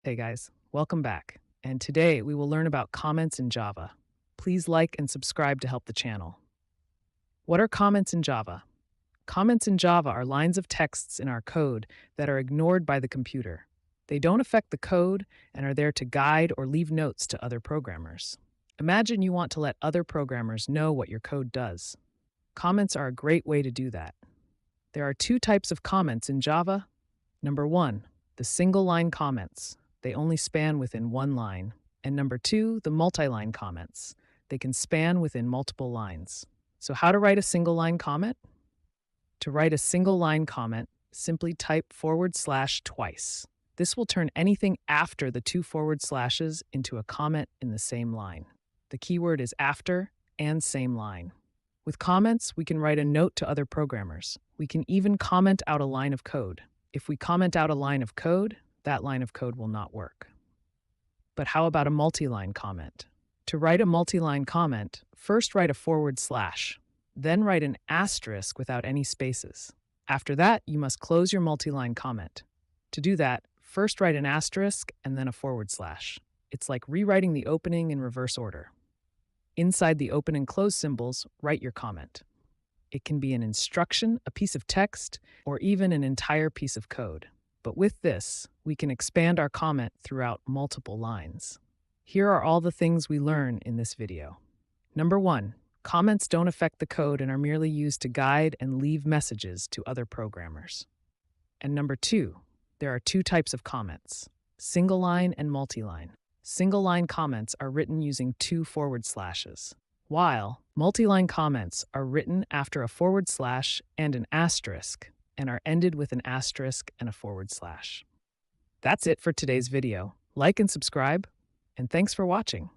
Hey guys, welcome back. And today we will learn about comments in Java. Please like and subscribe to help the channel. What are comments in Java? Comments in Java are lines of texts in our code that are ignored by the computer. They don't affect the code and are there to guide or leave notes to other programmers. Imagine you want to let other programmers know what your code does. Comments are a great way to do that. There are two types of comments in Java. Number one, the single-line comments. They only span within one line. And number two, the multi-line comments. They can span within multiple lines. So how to write a single-line comment? To write a single-line comment, simply type / twice. This will turn anything after the two forward slashes into a comment in the same line. The keyword is after and same line. With comments, we can write a note to other programmers. We can even comment out a line of code. If we comment out a line of code, that line of code will not work. But how about a multi-line comment? To write a multi-line comment, first write a /, then write an asterisk without any spaces. After that, you must close your multi-line comment. To do that, first write an asterisk and then a /. It's like rewriting the opening in reverse order. Inside the open and close symbols, write your comment. It can be an instruction, a piece of text, or even an entire piece of code. But with this, we can expand our comment throughout multiple lines. Here are all the things we learn in this video. Number one, comments don't affect the code and are merely used to guide and leave messages to other programmers. And number two, there are two types of comments, single line and multi-line. Single-line comments are written using two forward slashes, while multi-line comments are written after a / and an asterisk and are ended with an asterisk and a /. That's it for today's video. Like and subscribe, and thanks for watching.